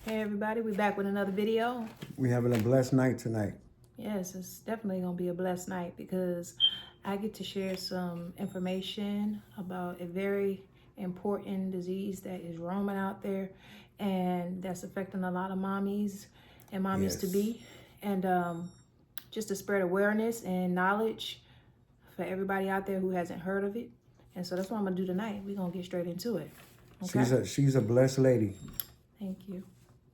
Hey everybody, we're back with another video. We're having a blessed night tonight. Yes, it's definitely going to be a blessed night because I get to share some information about a very important disease that is roaming out there and that's affecting a lot of mommies and mommies to be. And just to spread awareness and knowledge for everybody out there who hasn't heard of it. And so that's what I'm going to do tonight. We're going to get straight into it. Okay? She's a blessed lady. Thank you.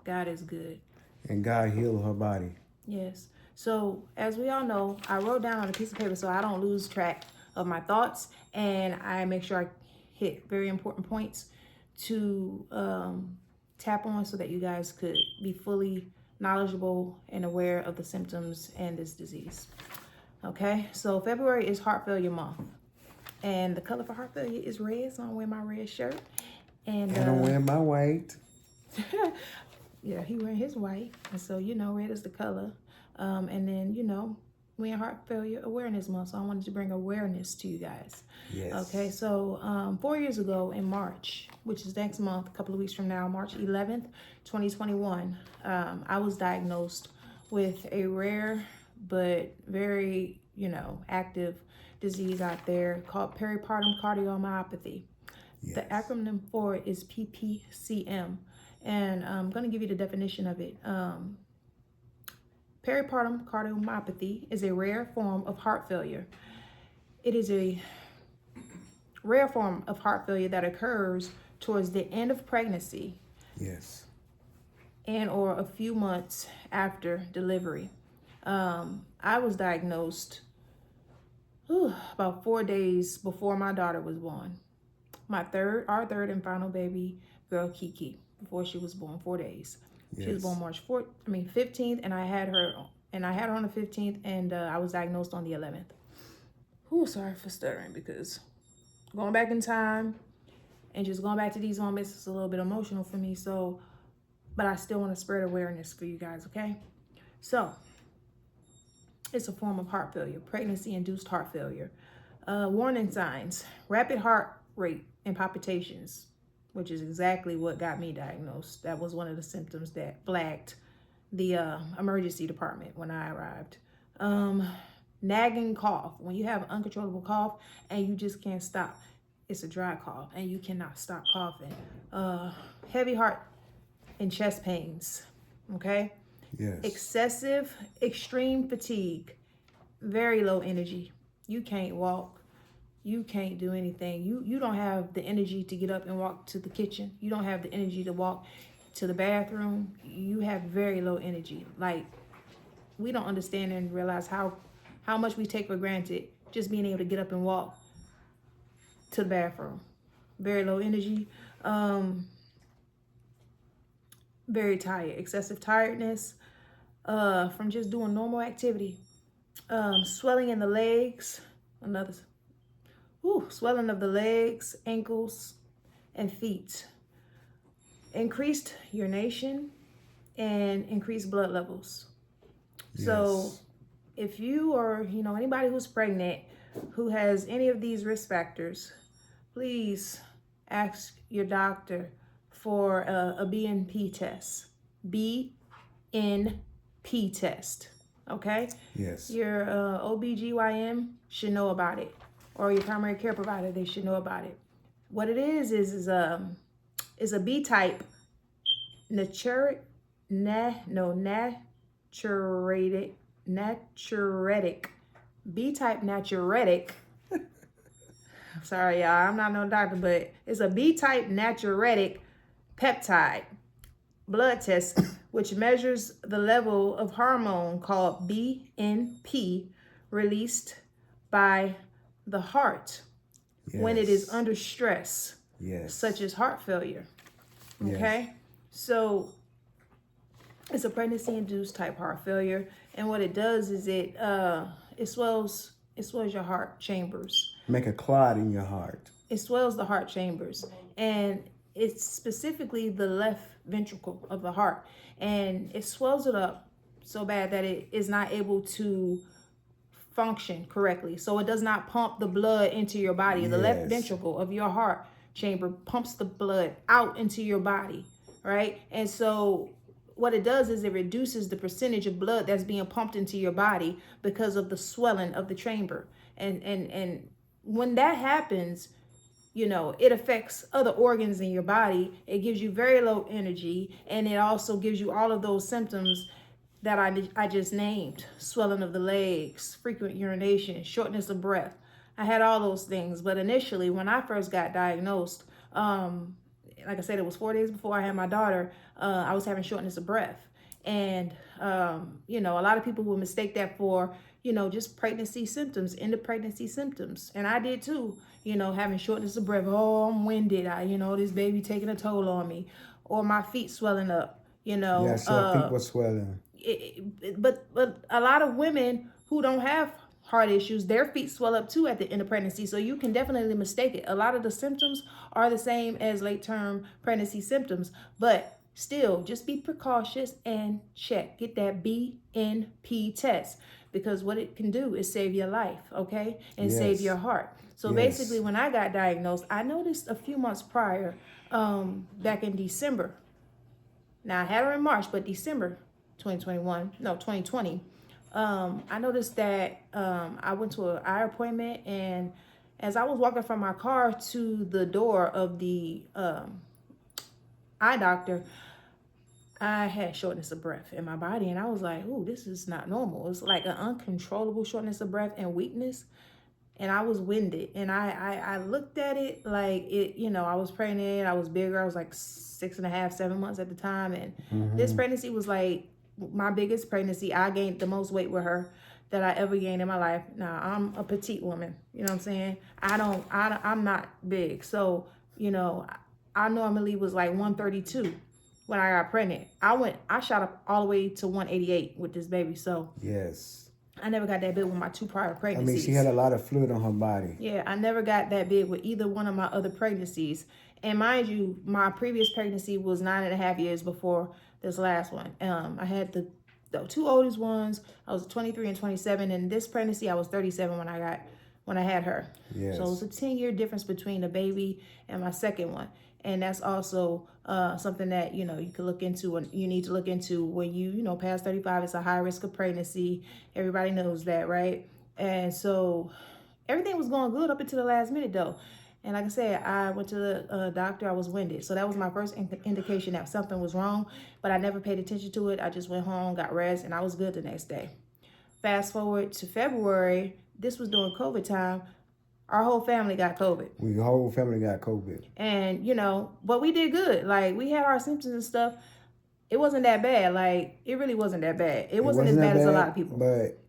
God is good. And God healed her body. Yes. So as we all know, I wrote down on a piece of paper so I don't lose track of my thoughts, and I make sure I hit very important points to tap on so that you guys could be fully knowledgeable and aware of the symptoms and this disease. Okay, so February is heart failure month, and the color for heart failure is red, so I'm wearing my red shirt. And I'm wearing my white. Yeah, he wearing his white, and so red is the color. And then we in Heart Failure Awareness Month, so I wanted to bring awareness to you guys. Yes. Okay, so 4 years ago in March, which is next month, a couple of weeks from now, March 11th, 2021, I was diagnosed with a rare but very active disease out there called peripartum cardiomyopathy. Yes. The acronym for it is PPCM. And I'm going to give you the definition of it. Peripartum cardiomyopathy is a rare form of heart failure. It is a rare form of heart failure that occurs towards the end of pregnancy. Yes. And or a few months after delivery. I was diagnosed about 4 days before my daughter was born. Our third and final baby girl, Kiki. Before she was born, 4 days. Yes. She was born March 15th, and I had her on the 15th, and I was diagnosed on the 11th. Sorry for stuttering, because going back in time and just going back to these moments is a little bit emotional for me. So, but I still want to spread awareness for you guys, okay? So, it's a form of heart failure, pregnancy-induced heart failure. Warning signs: rapid heart rate and palpitations, which is exactly what got me diagnosed. That was one of the symptoms that flagged the emergency department when I arrived. Nagging cough. When you have an uncontrollable cough and you just can't stop. It's a dry cough and you cannot stop coughing. Heavy heart and chest pains. Okay? Yes. Excessive, extreme fatigue. Very low energy. You can't walk. You can't do anything. You don't have the energy to get up and walk to the kitchen. You don't have the energy to walk to the bathroom. You have very low energy. Like, we don't understand and realize how much we take for granted just being able to get up and walk to the bathroom. Very low energy. Very tired. Excessive tiredness from just doing normal activity. Swelling in the legs. Swelling of the legs, ankles, and feet. Increased urination and increased blood levels. Yes. So if you or anybody who's pregnant who has any of these risk factors, please ask your doctor for a BNP test. BNP test. Okay? Yes. Your OBGYN should know about it. Or your primary care provider, they should know about it. What it is a B-type natriuretic B-type natriuretic. Sorry, y'all, I'm not no doctor, but it's a B-type natriuretic peptide blood test, which measures the level of hormone called BNP released by the heart. Yes. When it is under stress. Yes. Such as heart failure. Okay? Yes. So it's a pregnancy-induced type heart failure, and what it does is it swells your heart chambers. Make a clot in your heart. It swells the heart chambers, and it's specifically the left ventricle of the heart, and it swells it up so bad that it is not able to function correctly. So it does not pump the blood into your body. Yes. The left ventricle of your heart chamber pumps the blood out into your body, right? And so what it does is it reduces the percentage of blood that's being pumped into your body because of the swelling of the chamber. And when that happens, it affects other organs in your body. It gives you very low energy, and it also gives you all of those symptoms that I just named: swelling of the legs, frequent urination, shortness of breath. I had all those things. But initially, when I first got diagnosed, like I said, it was 4 days before I had my daughter, I was having shortness of breath. And, a lot of people will mistake that for, just pregnancy symptoms, end of pregnancy symptoms. And I did too, having shortness of breath. Oh, I'm winded. This baby taking a toll on me, or my feet swelling up, Yes, your feet were swelling. but a lot of women who don't have heart issues, their feet swell up too at the end of pregnancy. So you can definitely mistake it. A lot of the symptoms are the same as late term pregnancy symptoms, but still just be precautious and check. Get that BNP test, because what it can do is save your life, okay? And save your Yes. heart. So Yes. basically, when I got diagnosed, I noticed a few months prior, back in December. Now I had her in March, but December 2020, I noticed that I went to an eye appointment, and as I was walking from my car to the door of the eye doctor, I had shortness of breath in my body, and I was like, "Ooh, this is not normal." It's like an uncontrollable shortness of breath and weakness, and I was winded. And I looked at it like it, I was pregnant. I was bigger. I was like 6.5, 7 months at the time, and this pregnancy was like my biggest pregnancy. I gained the most weight with her that I ever gained in my life. Now I'm a petite woman. You know what I'm saying? I'm not big, so I normally was like 132 when I got pregnant. I shot up all the way to 188 with this baby. So Yes. I never got that big with my 2 prior I pregnancies. mean, she had a lot of fluid on her body. Yeah, I never got that big with either one of my other pregnancies. And mind you, my previous pregnancy was 9.5 years before this last one. I had the 2 oldest ones. I was 23 and 27, and this pregnancy I was 37 when I had her. Yes. So it was a 10-year difference between the baby and my second one. And that's also something that you can look into, and you need to look into when you past 35. It's a high risk of pregnancy. Everybody knows that, right? And so everything was going good up until the last minute, though. And like I said, I went to the doctor. I was winded, so that was my first indication that something was wrong. But I never paid attention to it. I just went home, got rest, and I was good the next day. Fast forward to February. This was during COVID time. Our whole family got COVID. The whole family got COVID. And, but we did good. Like, we had our symptoms and stuff. It wasn't that bad. Like, it really wasn't that bad. It wasn't as bad as a lot of people. But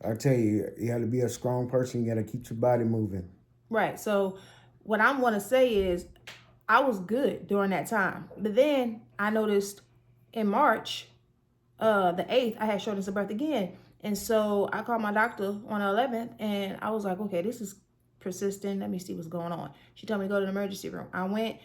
I tell you, you have to be a strong person. You got to keep your body moving. Right. So what I want to say is I was good during that time. But then I noticed in March, the 8th, I had shortness of breath again. And so I called my doctor on the 11th, and I was like, okay, this is persistent. Let me see what's going on. She told me to go to the emergency room. I went.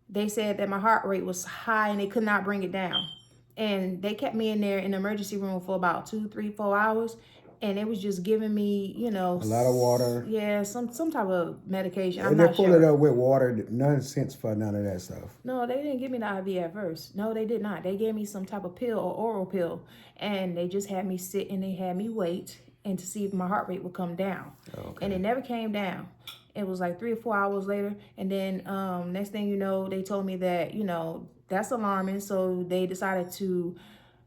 They said that my heart rate was high and they could not bring it down. And they kept me in there in the emergency room for about 2, 3, 4 hours. And it was just giving me, a lot of water. Yeah, some type of medication. I'm not sure. They pull it up with water. None sense for none of that stuff. No, they didn't give me the IV at first. No, they did not. They gave me some type of pill or oral pill. And they just had me sit and they had me wait and to see if my heart rate would come down. Okay. And it never came down. It was like 3 or 4 hours later. And then next thing you know, they told me that, that's alarming. So they decided to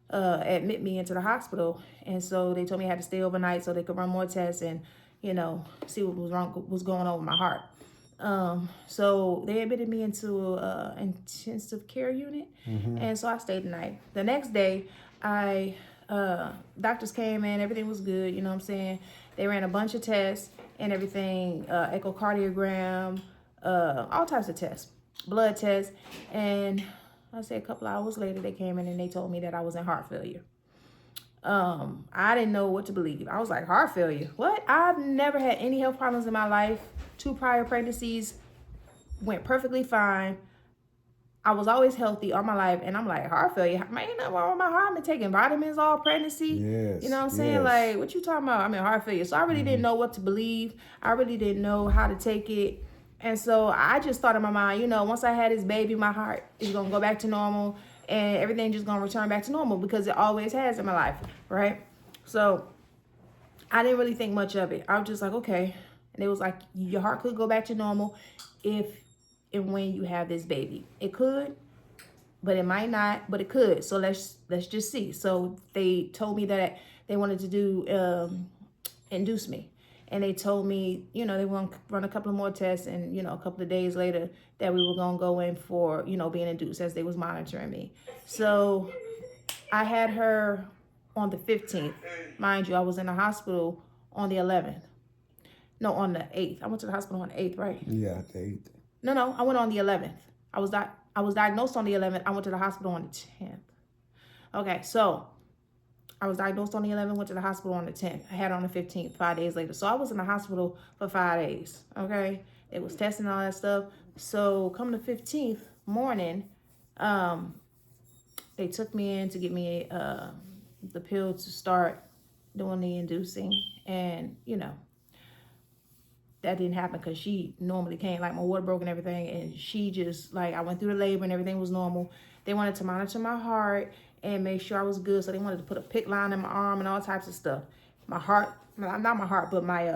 admit me into the hospital. And so they told me I had to stay overnight so they could run more tests and, see what was wrong, what's going on with my heart. So they admitted me into intensive care unit. And so I stayed the night. The next day, doctors came in, everything was good, you know what I'm saying? They ran a bunch of tests and everything, echocardiogram, all types of tests, blood tests. And I say a couple hours later, they came in and they told me that I was in heart failure. I didn't know what to believe. I was like, heart failure? What? I've never had any health problems in my life. 2 prior pregnancies went perfectly fine. I was always healthy all my life. And I'm like, heart failure? Man, ain't nothing wrong with my heart. I've been taking vitamins all pregnancy. Yes. You know what I'm saying? Like, what you talking about? I'm in heart failure. So I really didn't know what to believe. I really didn't know how to take it. And so I just thought in my mind, once I had this baby, my heart is going to go back to normal. and everything just gonna return back to normal because it always has in my life, right? So I didn't really think much of it. I was just like, okay. And it was like, your heart could go back to normal if and when you have this baby. It could, but it might not, but it could. So let's just see. So they told me that they wanted to do induce me. And they told me, they want to run a couple of more tests, and a couple of days later that we were gonna go in for, being induced as they was monitoring me. So I had her on the 15th. Mind you, I was in the hospital on the 11th. No, on the 8th. I went to the hospital on the 8th, right? Yeah, they. No, I went on the 11th. I was diagnosed on the 11th. I went to the hospital on the 10th. Okay, so I was diagnosed on the 11th, went to the hospital on the 10th. I had it on the 15th, 5 days later. So I was in the hospital for 5 days, okay? It was testing all that stuff. So come the 15th morning, they took me in to get me the pill to start doing the inducing. And, that didn't happen because she normally came, like my water broke and everything. And she just, like, I went through the labor and everything was normal. They wanted to monitor my heart and make sure I was good. So they wanted to put a PICC line in my arm and all types of stuff. My heart, not my heart, but my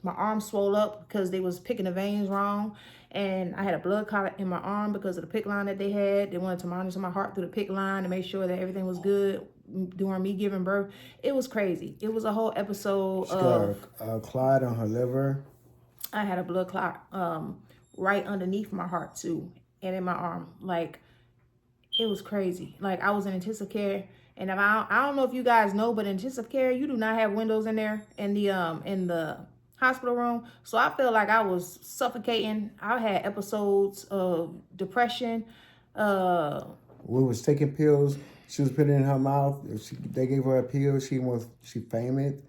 arm swelled up because they was picking the veins wrong. And I had a blood clot in my arm because of the PICC line that they had. They wanted to monitor my heart through the PICC line to make sure that everything was good during me giving birth. It was crazy. It was a whole episode She got of... a clot on her liver. I had a blood clot right underneath my heart too, and in my arm. Like, it was crazy. Like, I was in intensive care, and if I don't know if you guys know, but intensive care, you do not have windows in there in the hospital room. So I feel like I was suffocating. I had episodes of depression. We was taking pills. She was putting it in her mouth. They gave her a pill. She fainted.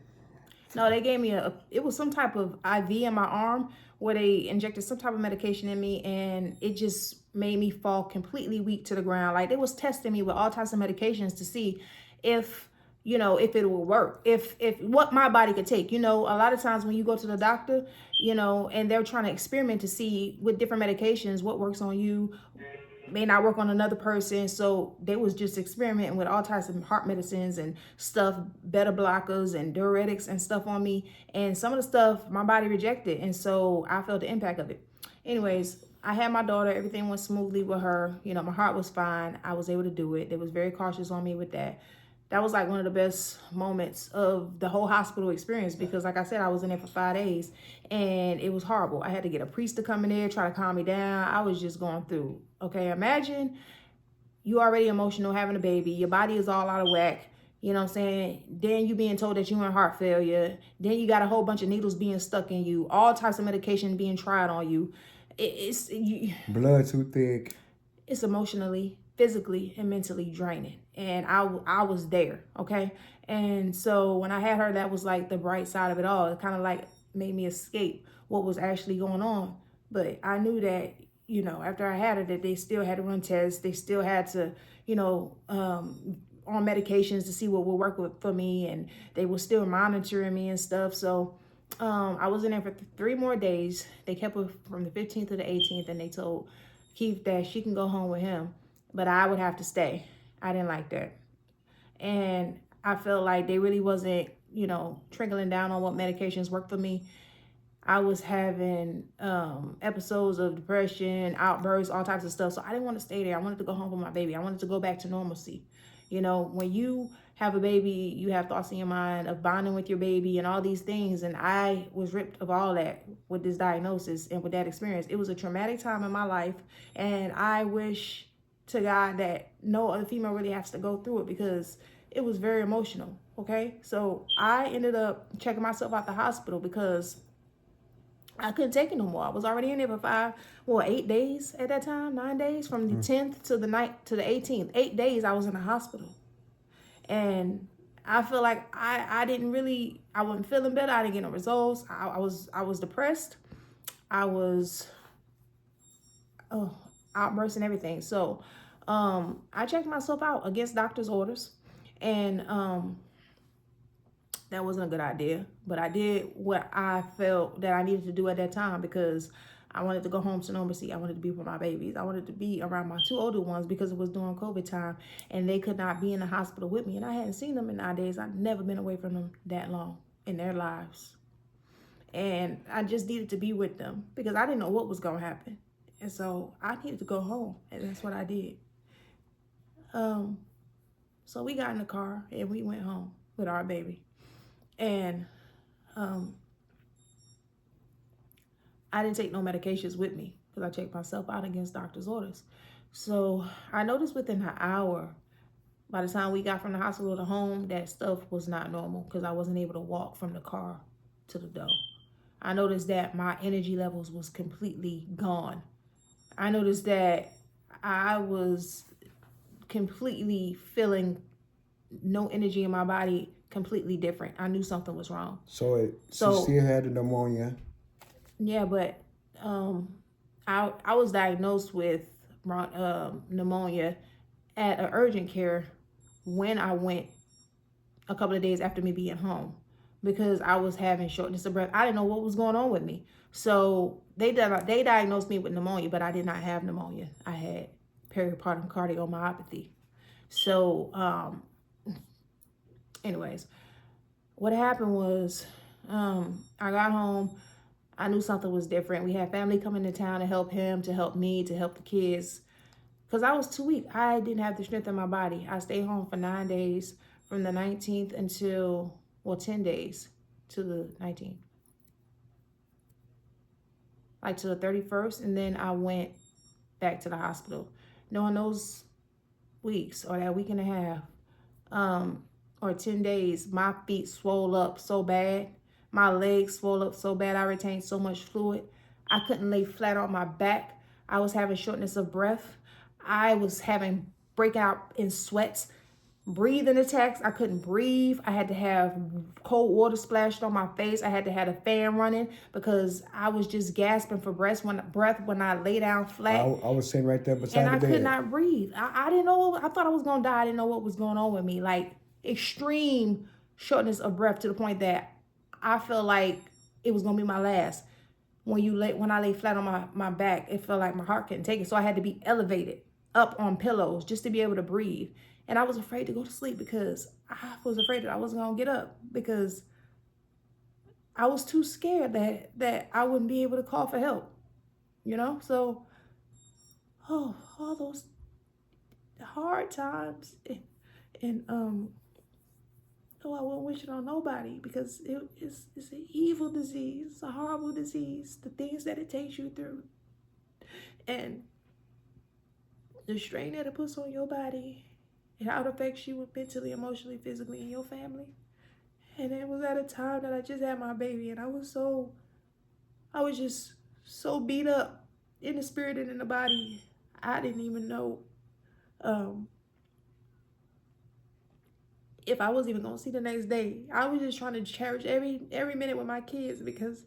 No, they gave me it was some type of IV in my arm where they injected some type of medication in me, and it just made me fall completely weak to the ground. Like, they was testing me with all types of medications to see if, if it will work, if what my body could take. A lot of times when you go to the doctor, and they're trying to experiment to see with different medications what works on you, may not work on another person. So they was just experimenting with all types of heart medicines and stuff, beta blockers and diuretics and stuff on me. And some of the stuff my body rejected. And so I felt the impact of it. Anyways, I had my daughter. Everything went smoothly with her. My heart was fine. I was able to do it. They was very cautious on me with that. That was like one of the best moments of the whole hospital experience because, like I said, I was in there for 5 days and it was horrible. I had to get a priest to come in there, try to calm me down. I was just going through. Okay, imagine you already emotional having a baby. Your body is all out of whack. You know what I'm saying? Then you being told that you in heart failure. Then you got a whole bunch of needles being stuck in you. All types of medication being tried on you. Blood too thick. It's emotionally, physically, and mentally draining. And I was there, okay? And so when I had her, that was like the bright side of it all. It kind of like made me escape what was actually going on. But I knew that, after I had her, that they still had to run tests. They still had to, on medications to see what would work for me. And they were still monitoring me and stuff. So I was in there for 3 more days. They kept her from the 15th to the 18th, and they told Keith that she can go home with him, but I would have to stay. I didn't like that. And I felt like they really wasn't, trickling down on what medications worked for me. I was having episodes of depression, outbursts, all types of stuff. So I didn't want to stay there. I wanted to go home with my baby. I wanted to go back to normalcy. When you have a baby, you have thoughts in your mind of bonding with your baby and all these things. And I was ripped of all that with this diagnosis and with that experience. It was a traumatic time in my life. And I wish to God that no other female really has to go through it because it was very emotional. Okay. So I ended up checking myself out the hospital because I couldn't take it no more. I was already in there for 8 days at that time, 9 days, from the 10th to the 18th. 8 days I was in the hospital. And I feel like I wasn't feeling better. I didn't get no results. I was depressed. I was outbursts and everything. So I checked myself out against doctor's orders. And that wasn't a good idea, but I did what I felt that I needed to do at that time because I wanted to go home to normalcy. I wanted to be with my babies. I wanted to be around my 2 older ones because it was during COVID time and they could not be in the hospital with me. And I hadn't seen them in 9 days. I'd never been away from them that long in their lives. And I just needed to be with them because I didn't know what was going to happen. And so I needed to go home. And that's what I did. So we got in the car and we went home with our baby. And I didn't take no medications with me because I checked myself out against doctor's orders. So I noticed within an hour, by the time we got from the hospital to home, that stuff was not normal because I wasn't able to walk from the car to the door. I noticed that my energy levels was completely gone. I noticed that I was completely feeling no energy in my body, completely different. I knew something was wrong. So she still had the pneumonia. Yeah, but I was diagnosed with pneumonia at an urgent care when I went a couple of days after me being home because I was having shortness of breath. I didn't know what was going on with me. So they diagnosed me with pneumonia, but I did not have pneumonia. I had pericardial cardiomyopathy. So anyways, what happened was I got home. I knew something was different. We had family coming to town to help him, to help me, to help the kids. Because I was too weak. I didn't have the strength in my body. I stayed home for 9 days from the 19th until, 10 days to the 19th. Like to the 31st. And then I went back to the hospital. Knowing those weeks or that week and a half or 10 days, my feet swole up so bad. My legs swole up so bad. I retained so much fluid. I couldn't lay flat on my back. I was having shortness of breath. I was having breakout in sweats, breathing attacks. I couldn't breathe. I had to have cold water splashed on my face. I had to have a fan running because I was just gasping for breath when I lay down flat. I was sitting right there beside the bed. And I could not breathe. I didn't know. I thought I was going to die. I didn't know what was going on with me. Like extreme shortness of breath to the point that I felt like it was going to be my last. When I lay flat on my back, it felt like my heart couldn't take it. So I had to be elevated up on pillows just to be able to breathe. And I was afraid to go to sleep because I was afraid that I wasn't going to get up because I was too scared that I wouldn't be able to call for help, So, all those hard times and I wouldn't wish it on nobody because it's an evil disease. It's a horrible disease. The things that it takes you through and the strain that it puts on your body and how it affects you mentally, emotionally, physically, and your family. And it was at a time that I just had my baby and I was just so beat up in the spirit and in the body. I didn't even know if I was even gonna see the next day. I was just trying to cherish every minute with my kids because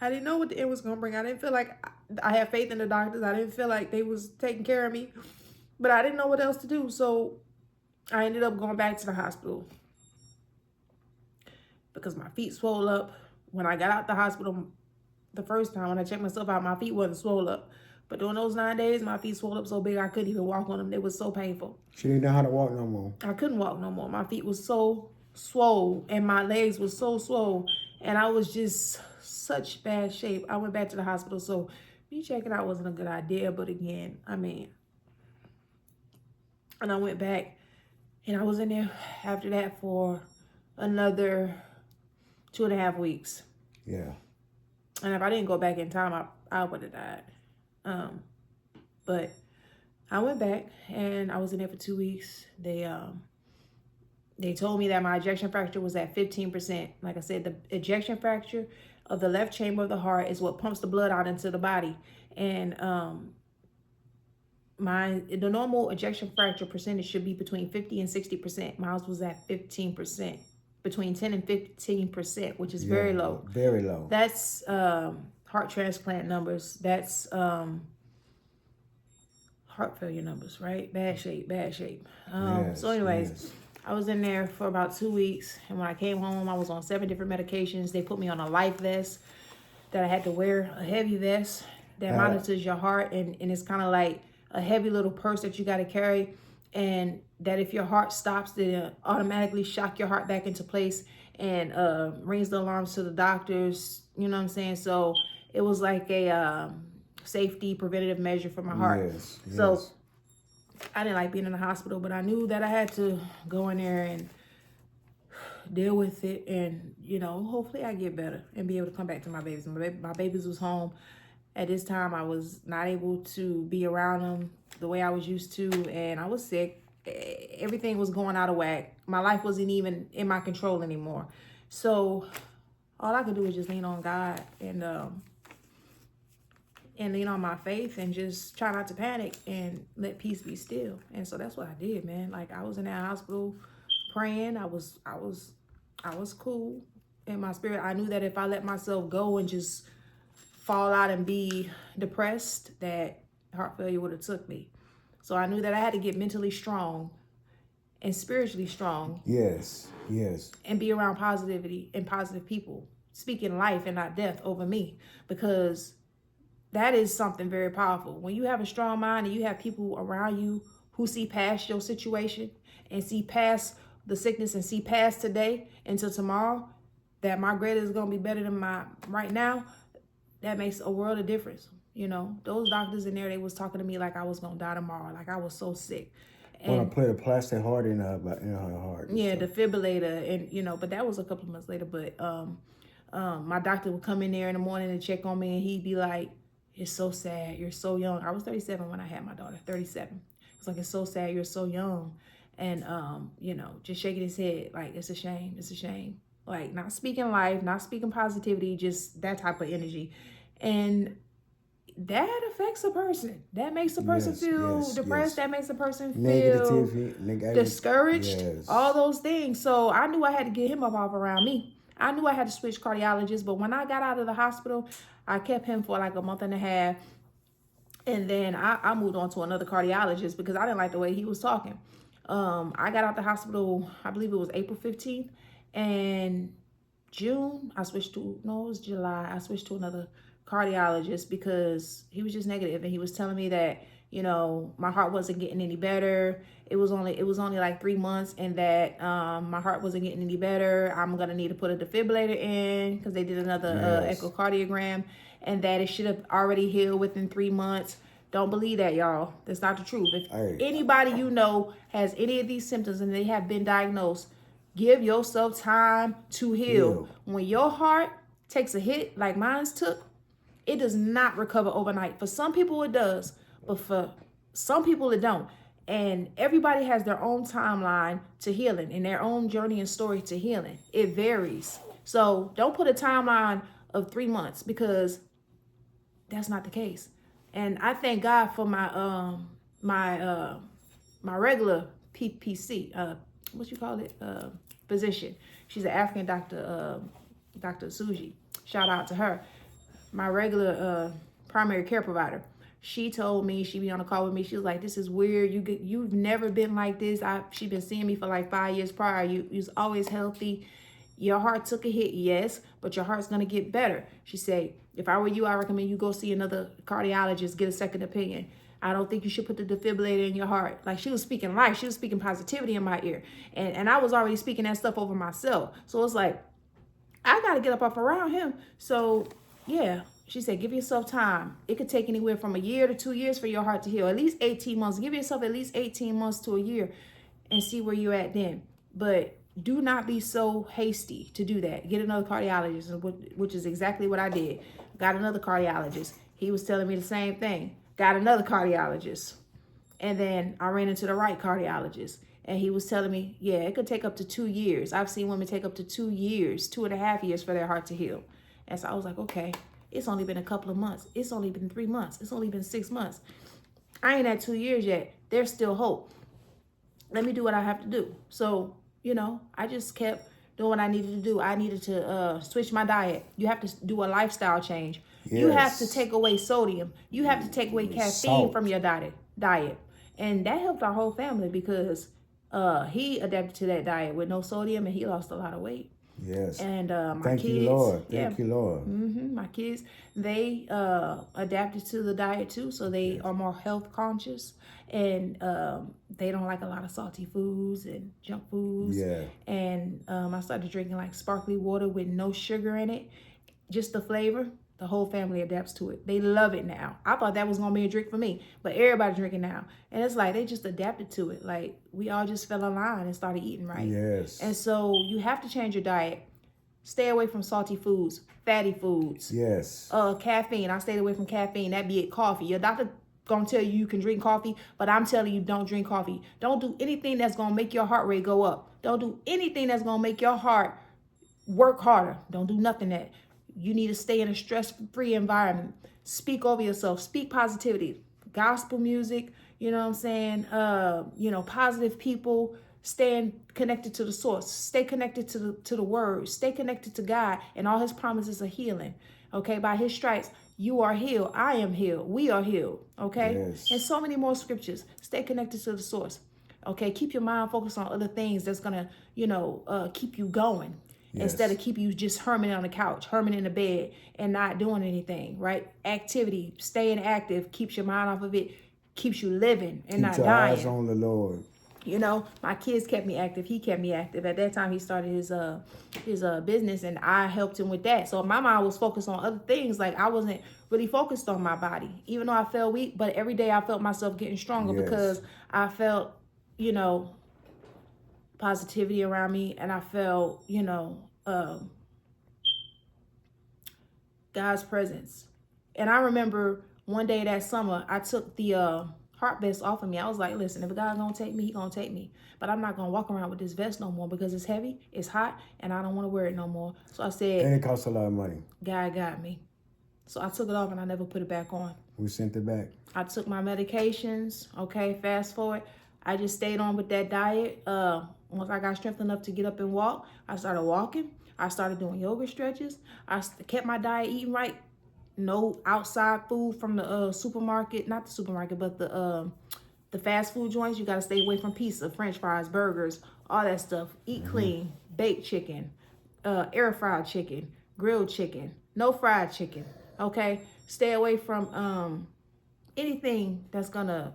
I didn't know what the end was gonna bring. I didn't feel like I had faith in the doctors. I didn't feel like they was taking care of me, but I didn't know what else to do. So I ended up going back to the hospital because my feet swole up. When I got out the hospital the first time, when I checked myself out, my feet wasn't swole up. But during those 9 days, my feet swelled up so big I couldn't even walk on them. It was so painful. She didn't know how to walk no more. I couldn't walk no more. My feet was so swole and my legs was so swole. And I was just such bad shape. I went back to the hospital. So me checking out wasn't a good idea. But again, and I went back and I was in there after that for another 2.5 weeks. Yeah. And if I didn't go back in time, I would have died. But I went back and I was in there for 2 weeks. They told me that my ejection fraction was at 15%. Like I said, the ejection fraction of the left chamber of the heart is what pumps the blood out into the body. And the normal ejection fraction percentage should be between 50 and 60%. Mine was at 15%, between 10 and 15%, which is very low. Very low. That's heart transplant numbers. That's heart failure numbers, right? Bad shape. So anyways, I was in there for about 2 weeks. And when I came home, I was on 7 different medications. They put me on a life vest that I had to wear, a heavy vest. that monitors your heart, and it's kind of like a heavy little purse that you got to carry, and that if your heart stops, it automatically shock your heart back into place and rings the alarms to the doctors. You know what I'm saying? So it was like a safety preventative measure for my heart. Yes, So yes. I didn't like being in the hospital, but I knew that I had to go in there and deal with it, and hopefully I get better and be able to come back to my babies. My babies was home at this time. I was not able to be around them the way I was used to, and I was sick. Everything was going out of whack. My life wasn't even in my control anymore. So all I could do was just lean on God and lean on my faith and just try not to panic and let peace be still. And so that's what I did, man. Like, I was in that hospital praying. I was cool in my spirit. I knew that if I let myself go and just fall out and be depressed, that heart failure would have took me. So I knew that I had to get mentally strong and spiritually strong. Yes, yes. And be around positivity and positive people, speaking life and not death over me, because that is something very powerful. When you have a strong mind and you have people around you who see past your situation and see past the sickness and see past today until tomorrow, that my grade is going to be better than my right now, that makes a world of difference. Those doctors in there, they was talking to me like I was going to die tomorrow, like I was so sick. When I put a plastic heart in her heart. Yeah, defibrillator, and but that was a couple of months later. But my doctor would come in there in the morning and check on me, and he'd be like, "It's so sad. You're so young." I was 37 when I had my daughter. 37. It's like, "It's so sad. You're so young," and just shaking his head like, "It's a shame. It's a shame." Like, not speaking life, not speaking positivity, just that type of energy, and that affects a person. That makes a person feel depressed. That makes a person feel discouraged. All those things. So I knew I had to get him up off around me. I knew I had to switch cardiologists. But when I got out of the hospital, I kept him for like a month and a half. And then I moved on to another cardiologist because I didn't like the way he was talking. I got out the hospital, I believe it was April 15th. And June, it was July. I switched to another cardiologist because he was just negative, and he was telling me that my heart wasn't getting any better. It was only like 3 months, and that my heart wasn't getting any better. I'm gonna need to put a defibrillator in because they did another echocardiogram, and that it should have already healed within 3 months. Don't believe that, y'all. That's not the truth. If anybody has any of these symptoms and they have been diagnosed, give yourself time to heal. When your heart takes a hit like mine's took, it does not recover overnight. For some people it does, but for some people it don't. And everybody has their own timeline to healing and their own journey and story to healing. It varies. So don't put a timeline of 3 months, because that's not the case. And I thank God for my regular PPC, physician. She's an African doctor, Dr. Suji. Shout out to her. My regular primary care provider. She told me, she be on a call with me. She was like, "This is weird. You've never been like this. She been seeing me for like 5 years prior. You was always healthy. Your heart took a hit, yes, but your heart's gonna get better." She said, "If I were you, I recommend you go see another cardiologist, get a second opinion. I don't think you should put the defibrillator in your heart." Like, she was speaking life. She was speaking positivity in my ear. And I was already speaking that stuff over myself. So it's like, I got to get up off around him. So, yeah, she said, give yourself time. It could take anywhere from a year to 2 years for your heart to heal. At least 18 months. Give yourself at least 18 months to a year and see where you're at then. But do not be so hasty to do that. Get another cardiologist, which is exactly what I did. Got another cardiologist. He was telling me the same thing. Got another cardiologist. And then I ran into the right cardiologist. And he was telling me, yeah, it could take up to 2 years. I've seen women take up to 2 years, 2.5 years for their heart to heal. And so I was like, okay, it's only been a couple of months. It's only been 3 months. It's only been 6 months. I ain't at 2 years yet. There's still hope. Let me do what I have to do. So, I just kept doing what I needed to do. I needed to switch my diet. You have to do a lifestyle change. Yes. You have to take away sodium. You have to take away caffeine from your diet. And that helped our whole family because he adapted to that diet with no sodium, and he lost a lot of weight. Yes. And my Thank you, kids, Lord. yeah, Thank you, Lord. my kids, they adapted to the diet too, so they Yes. are more health conscious, and they don't like a lot of salty foods and junk foods. Yeah. And I started drinking like sparkly water with no sugar in it, just the flavor. The whole family adapts to it. They love it now. I thought that was gonna be a drink for me, but everybody drinking now, and it's like they just adapted to it. Like we all just fell in line and started eating right. Yes. And so you have to change your diet. Stay away from salty foods, fatty foods. Yes. Caffeine. I stayed away from caffeine. That be it. Coffee. Your doctor gonna tell you can drink coffee, but I'm telling you don't drink coffee. Don't do anything that's gonna make your heart rate go up. Don't do anything that's gonna make your heart work harder. Don't do nothing that. You need to stay in a stress-free environment. Speak over yourself. Speak positivity. Gospel music, you know what I'm saying? Positive people. Staying connected to the source. Stay connected to the word. Stay connected to God and all his promises of healing. Okay, by his stripes, you are healed. I am healed. We are healed. Okay? Yes. And so many more scriptures. Stay connected to the source. Okay, keep your mind focused on other things that's gonna, keep you going. Yes. Instead of keep you just herming on the couch, herming in the bed, and not doing anything, right? Activity, staying active, keeps your mind off of it, keeps you living and Keep not your dying. eyes on the Lord. My kids kept me active. He kept me active. At that time, he started his business, and I helped him with that. So my mind was focused on other things. Like I wasn't really focused on my body, even though I felt weak. But every day I felt myself getting stronger because I felt, positivity around me, and I felt, God's presence. And I remember one day that summer, I took the heart vest off of me. I was like, listen, if God's gonna take me, he gonna take me. But I'm not gonna walk around with this vest no more because it's heavy, it's hot, and I don't want to wear it no more. So I said, and it costs a lot of money. God got me. So I took it off and I never put it back on. We sent it back. I took my medications. Okay, fast forward. I just stayed on with that diet. Once I got strength enough to get up and walk, I started walking. I started doing yoga stretches. I kept my diet eating right. No outside food from the supermarket. Not the supermarket, but the fast food joints. You got to stay away from pizza, french fries, burgers, all that stuff. Eat clean. Baked chicken, air fried chicken, grilled chicken. No fried chicken. Okay? Stay away from anything that's gonna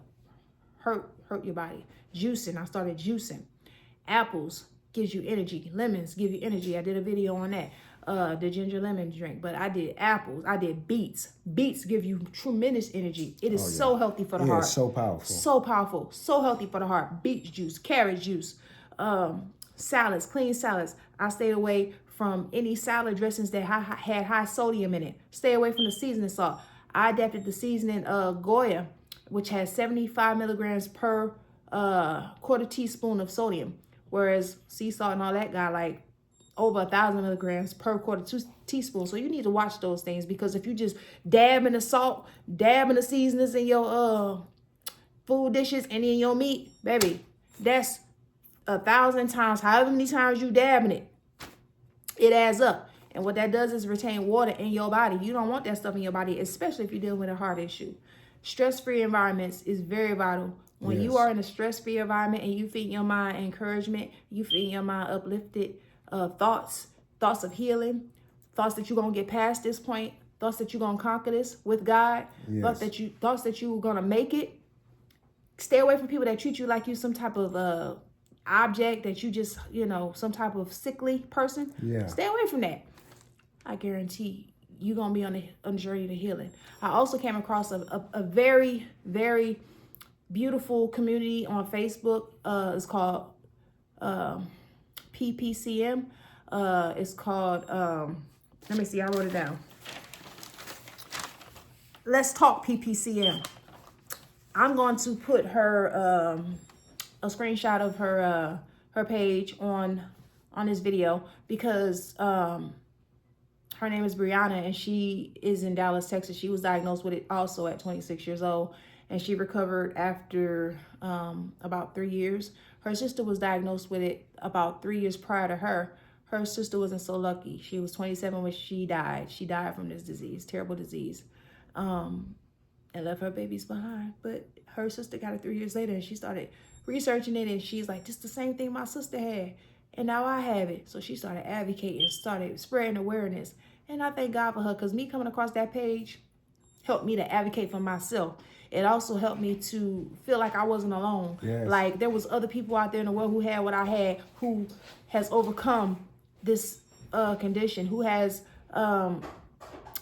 hurt your body. Juicing. I started juicing. Apples gives you energy. Lemons give you energy. I did a video on that. The ginger lemon drink. But I did apples. I did beets. Beets give you tremendous energy. It is so healthy for the heart. It's so powerful. So powerful. So healthy for the heart. Beet juice, carrot juice, salads, clean salads. I stayed away from any salad dressings that had high sodium in it. Stay away from the seasoning salt. I adapted the seasoning Goya, which has 75 milligrams per quarter teaspoon of sodium, whereas sea salt and all that got like over 1,000 milligrams per quarter teaspoon. So you need to watch those things, because if you just dab in the salt, dab in the seasonings in your food dishes and in your meat, baby, that's 1,000 times, however many times you dabbing it, it adds up. And what that does is retain water in your body. You don't want that stuff in your body, especially if you're dealing with a heart issue. Stress-free environments is very vital. When you are in a stress-free environment and you feed your mind encouragement, you feed your mind uplifted thoughts of healing, thoughts that you're going to get past this point, thoughts that you're going to conquer this with God, thoughts that you're going to make it. Stay away from people that treat you like you some type of object, that you just, some type of sickly person. Yeah. Stay away from that. I guarantee you're going to be on a journey to healing. I also came across a very, very beautiful community on Facebook. It's called PPCM. It's called, let me see, I wrote it down. Let's Talk PPCM. I'm going to put her a screenshot of her page on this video, because her name is Brianna, and she is in Dallas, Texas. She was diagnosed with it also at 26 years old, and she recovered after about 3 years. Her sister was diagnosed with it about 3 years prior to her. Her sister wasn't so lucky. She was 27 when she died. She died from this disease, terrible disease, and left her babies behind. But her sister got it 3 years later, and she started researching it, and she's like, this is the same thing my sister had. And now I have it. So she started advocating, started spreading awareness. And I thank God for her, because me coming across that page helped me to advocate for myself. It also helped me to feel like I wasn't alone. Yes. Like there was other people out there in the world who had what I had, who has overcome this condition, who has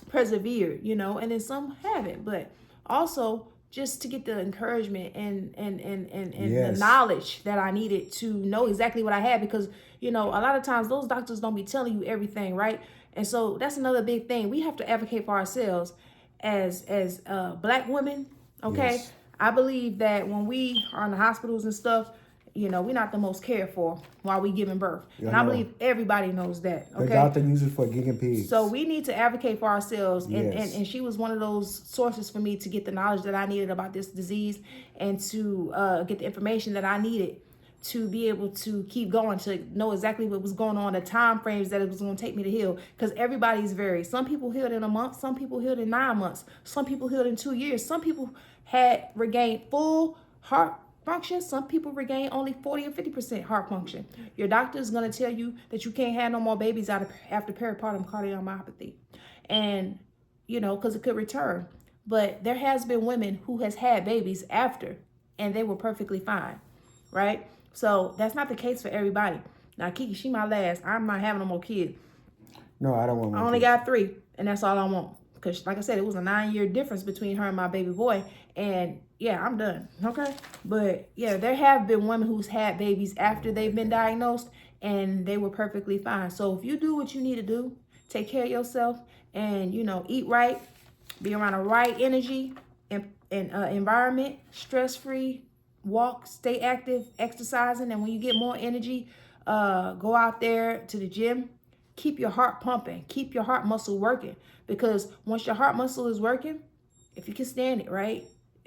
persevered, you know, and then some haven't. But also just to get the encouragement and the Yes. knowledge that I needed to know exactly what I had, because, you know, a lot of times those doctors don't be telling you everything, right? And so that's another big thing. We have to advocate for ourselves as Black women, okay? Yes. I believe that when we are in the hospitals and stuff, you know, we're not the most cared for while we giving birth. And I know. believe everybody knows that, The okay? doctor uses for gigging pigs. So we need to advocate for ourselves. Yes. And she was one of those sources for me to get the knowledge that I needed about this disease, and to get the information that I needed to be able to keep going, to know exactly what was going on, the time frames that it was going to take me to heal. Because everybody's varied. Some people healed in a month. Some people healed in 9 months. Some people healed in 2 years. Some people had regained full heart function. Some people regain only 40 or 50% heart function. Your doctor is going to tell you that you can't have no more babies after peripartum cardiomyopathy. And, you know, because it could return. But there has been women who has had babies after, and they were perfectly fine, right? So that's not the case for everybody. Now, Kiki, she my last. I'm not having no more kids. No, I don't want more I only kids. got 3, and that's all I want. Because, like I said, it was a 9-year difference between her and my baby boy. And, yeah, I'm done, okay? But, yeah, there have been women who's had babies after they've been diagnosed, and they were perfectly fine. So if you do what you need to do, take care of yourself, and, you know, eat right, be around the right energy and environment, stress-free, walk, stay active, exercising, and when you get more energy, go out there to the gym. Keep your heart pumping. Keep your heart muscle working. Because once your heart muscle is working, if you can stand it, right,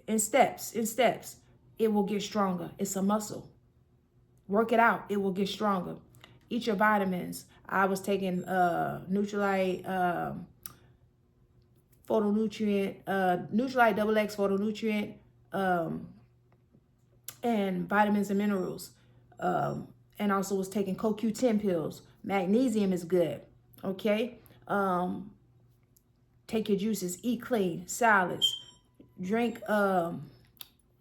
in steps, it will get stronger. It's a muscle. Work it out. It will get stronger. Eat your vitamins. I was taking Nutrilite photonutrient, Nutrilite XX photonutrient, and vitamins and minerals. And also was taking CoQ10 pills. Magnesium is good. Okay. Take your juices, eat clean, salads, drink,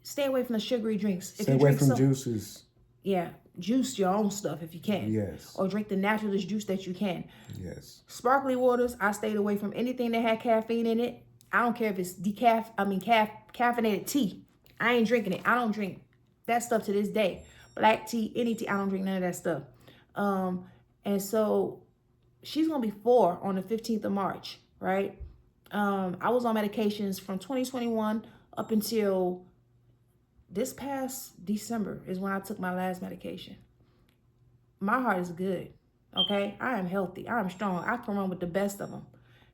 stay away from the sugary drinks. Stay away from juices. Yeah, juice your own stuff if you can. Yes. Or drink the naturalist juice that you can. Yes. Sparkly waters, I stayed away from anything that had caffeine in it. I don't care if it's caffeinated tea. I ain't drinking it. I don't drink that stuff to this day. Black tea, any tea, I don't drink none of that stuff. And so she's gonna be 4 on the 15th of March, right? I was on medications from 2021 up until this past December is when I took my last medication. My heart is good, okay? I am healthy. I am strong. I can run with the best of them.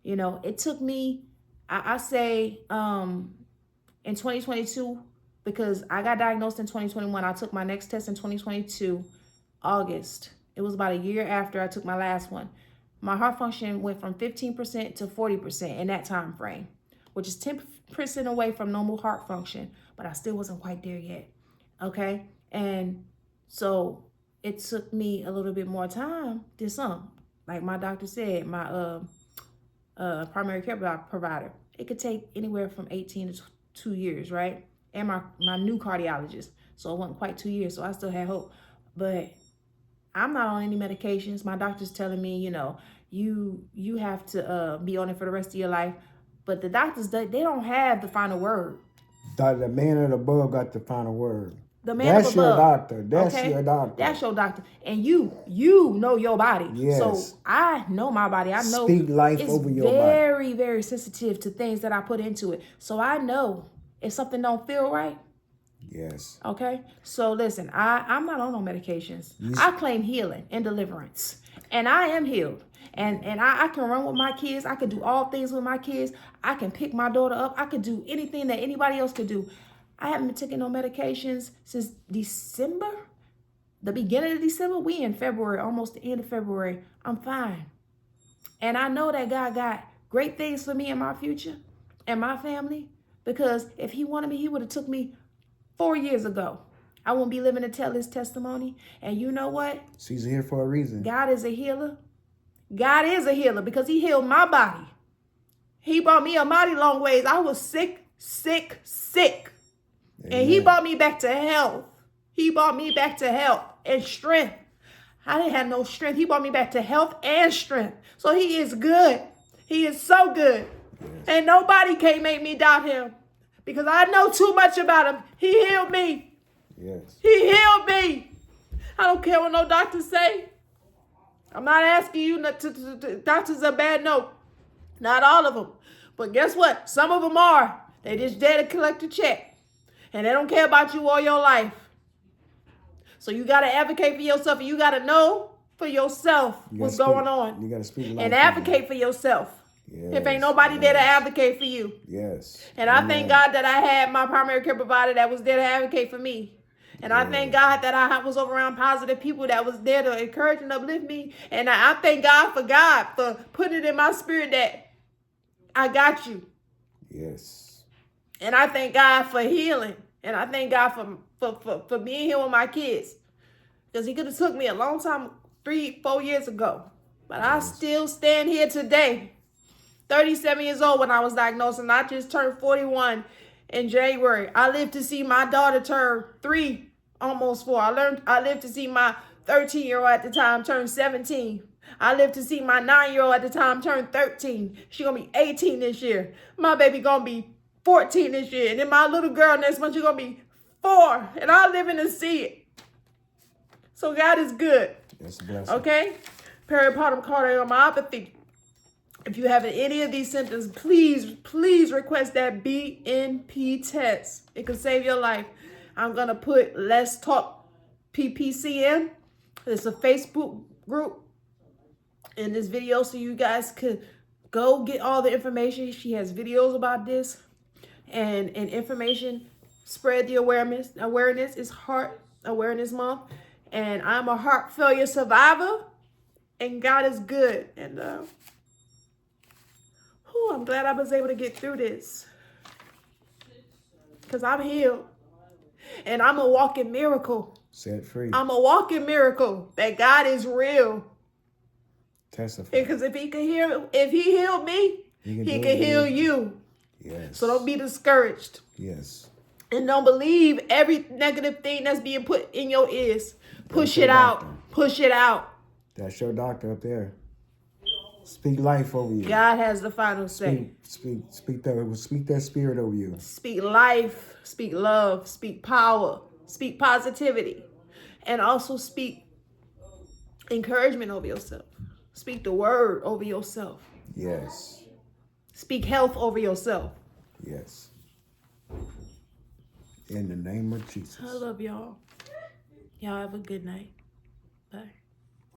You know, it took me, I say, in 2022, because I got diagnosed in 2021. I took my next test in 2022, August. It was about a year after I took my last one. My heart function went from 15% to 40% in that time frame, which is 10% away from normal heart function, but I still wasn't quite there yet, okay? And so it took me a little bit more time than some. Like my doctor said, my primary care provider, it could take anywhere from 18 to 2 years, right? And my new cardiologist. So it wasn't quite 2 years, so I still had hope. But I'm not on any medications. My doctor's telling me, you know, you have to be on it for the rest of your life. But the doctors, they don't have the final word. The man above got the final word. The man That's above. your doctor. That's okay? your doctor. That's your doctor. And you know your body. Yes. So I know my body. I know Speak life it's over your body. very, very sensitive to things that I put into it. So I know if something don't feel right. Yes. Okay. So listen, I'm not on no medications. I claim healing and deliverance. And I am healed. And I can run with my kids. I can do all things with my kids. I can pick my daughter up. I can do anything that anybody else could do. I haven't been taking no medications since December. The beginning of December. We in February, almost the end of February. I'm fine. And I know that God got great things for me in my future and my family. Because if he wanted me, he would have took me 4 years ago. I wouldn't be living to tell his testimony. And you know what? She's here for a reason. God is a healer. God is a healer because he healed my body. He brought me a mighty long ways. I was sick. Amen. And he brought me back to health. He brought me back to health and strength. I didn't have no strength. He brought me back to health and strength. So he is good. He is so good. Yes. And nobody can make me doubt him because I know too much about him. He healed me. Yes. He healed me. I don't care what no doctors say. I'm not asking you to doctors are bad. No, not all of them. But guess what? Some of them are. They just there to collect a check. And they don't care about you all your life. So you got to advocate for yourself. And you got to know for yourself what's going on. You got to speak life and advocate for yourself. Yes, if ain't nobody there to advocate for you. Yes. And I thank God that I had my primary care provider that was there to advocate for me. And I thank God that I was around positive people that was there to encourage and uplift me. And I thank God for putting it in my spirit that I got you. Yes. And I thank God for healing. And I thank God for being here with my kids. Because he could have took me a long time, 3-4 years ago. But I still stand here today. 37 years old when I was diagnosed, and I just turned 41 in January. I lived to see my daughter turn 3, almost 4. I lived to see my 13-year-old at the time turn 17. I lived to see my 9-year-old at the time turn 13. She gonna be 18 this year. My baby gonna be 14 this year. And then my little girl next month, she's gonna be 4. And I'm living to see it. So God is good. That's a blessing. Okay? Peripartum cardiomyopathy. If you have any of these symptoms, please request that BNP test. It could save your life. I'm going to put Let's Talk PPCM. It's a Facebook group in this video so you guys could go get all the information. She has videos about this and information. Spread the awareness. It's Heart Awareness Month. And I'm a heart failure survivor. And God is good. And I'm glad I was able to get through this. Because I'm healed. And I'm a walking miracle. Set free. I'm a walking miracle that God is real. Testify. Because if he healed me, he can heal you. Yes. So don't be discouraged. Yes. And don't believe every negative thing that's being put in your ears. Push it out. Push it out. That's your doctor up there. Speak life over you. God has the final say. Speak that spirit over you. Speak life, speak love, speak power, speak positivity, and also speak encouragement over yourself. Speak the word over yourself. Yes. Speak health over yourself. Yes. In the name of Jesus. I love y'all. Y'all have a good night. Bye.